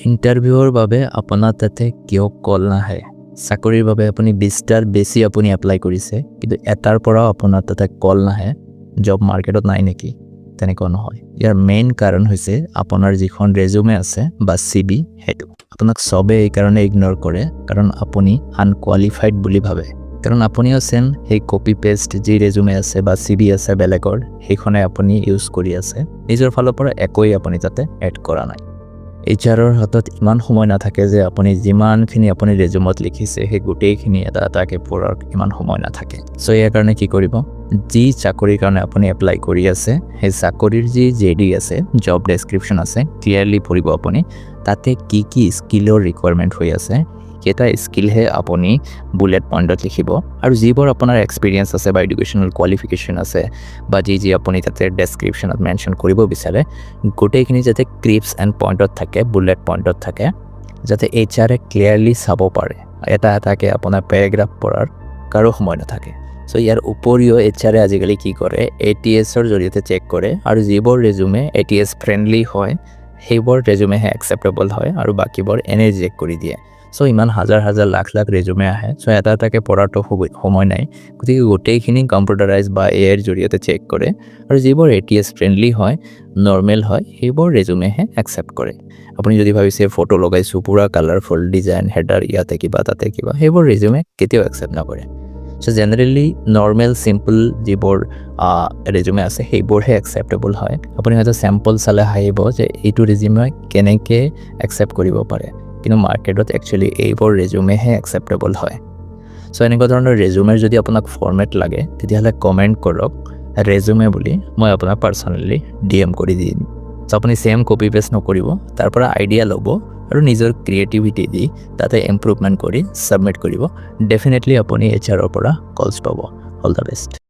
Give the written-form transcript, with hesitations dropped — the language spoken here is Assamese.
ইণ্টাৰভিউৰ বাবে আপোনাৰ তাতে কিয় কল নাহে? চাকৰিৰ বাবে আপুনি 20টাৰ বেছি আপুনি এপ্লাই কৰিছে, কিন্তু এটাৰ পৰাও আপোনাৰ তাতে কল নাহে। জব মাৰ্কেটত নাই নেকি? তেনেকুৱা নহয়। ইয়াৰ মেইন কাৰণ হৈছে আপোনাৰ যিখন ৰেজুমে আছে বা CV সেইটো। আপোনাক চবে এই কাৰণে ইগন'ৰ কৰে কাৰণ আপুনি আনকুৱালিফাইড বুলি ভাবে। কাৰণ আপুনিও চেম সেই কপি পেষ্ট যি ৰেজুমে আছে বা CV আছে বেলেগৰ, সেইখনে আপুনি ইউজ কৰি আছে। নিজৰ ফালৰ পৰা একোৱেই আপুনি তাতে এড কৰা নাই। HR-ৰ হাতত ইমান সময় নাথাকে যে আপুনি যিমানখিনি আপুনি ৰেজুমত লিখিছে সেই গোটেইখিনি এটা এটাকে পঢ়াৰ ইমান সময় নাথাকে। চ' ইয়াৰ কাৰণে কি কৰিব? যি চাকৰিৰ কাৰণে আপুনি এপ্লাই কৰি আছে, সেই চাকৰিৰ যি JD আছে, জব ডেছক্ৰিপশ্যন আছে, ক্লিয়াৰলি পঢ়িব আপুনি। তাতে কি কি স্কিলৰ ৰিকুৱাৰমেণ্ট হৈ আছে, কেইটা স্কিলহে আপুনি বুলেট পইণ্টত লিখিব, আৰু যিবোৰ আপোনাৰ এক্সপিৰিয়েঞ্চ আছে বা এডুকেশ্যনেল কোৱালিফিকেশ্যন আছে বা যি আপুনি তাতে ডেছক্ৰিপশ্যনত মেনশ্যন কৰিব বিচাৰে, গোটেইখিনি যাতে ক্ৰিপছ এণ্ড পইণ্টত থাকে, বুলেট পইণ্টত থাকে, যাতে HR-এ ক্লিয়াৰলি চাব পাৰে। এটা এটাকে আপোনাৰ পেৰাগ্ৰাফ পঢ়াৰ কাৰো সময় নাথাকে। চ' ইয়াৰ উপৰিও HR-এ আজিকালি কি কৰে, ATS-ৰ জৰিয়তে চেক কৰে, আৰু যিবোৰ ৰেজুমে ATS ফ্ৰেণ্ডলি হয় সেইবোৰ ৰেজুমেহে একচেপ্টেবল হয়, আৰু বাকীবোৰ এনেই ৰিজেক্ট কৰি দিয়ে। চ' ইমান হাজাৰ হাজাৰ লাখ লাখ ৰেজুমে আহে, চ' এটা এটাকে পঢ়াটো সময় নাই। গতিকে গোটেইখিনি কম্পিউটাৰাইজ বা AI-ৰ জৰিয়তে চেক কৰে, আৰু যিবোৰ ATS ফ্ৰেণ্ডলি হয়, নৰ্মেল হয়, সেইবোৰ ৰেজুমেহে একচেপ্ট কৰে। আপুনি যদি ভাবিছে ফটো লগাইছোঁ, পূৰা কালাৰফুল ডিজাইন, হেডাৰ ইয়াতে কিবা তাতে কিবা, সেইবোৰ ৰেজুমে কেতিয়াও একচেপ্ট নকৰে। চ' জেনেৰেলি নৰ্মেল চিম্পল যিবোৰ ৰেজুমে আছে সেইবোৰহে একচেপ্টেবল হয়। আপুনি হয়তো চেম্পল চালে হাঁহিব যে এইটো ৰেজুমে কেনেকৈ একচেপ্ট কৰিব পাৰে, কিন্তু মাৰ্কেটত একচুৱেলি এইবোৰ ৰেজুমেহে একচেপ্টেবল হয়। চ' এনেকুৱা ধৰণৰ ৰেজুমেৰ যদি আপোনাক ফৰ্মেট লাগে, তেতিয়াহ'লে কমেণ্ট কৰক ৰেজুমে বুলি, মই আপোনাক পাৰ্চনেলি DM কৰি দিম। চ' আপুনি চেম কপি পেষ্ট নকৰিব, তাৰ পৰা আইডিয়া ল'ব আৰু নিজৰ ক্ৰিয়েটিভিটি দি তাতে ইম্প্ৰুভমেণ্ট কৰি ছাবমিট কৰিব। ডেফিনেটলি আপুনি HR-ৰ পৰা কলছ পাব। All the best.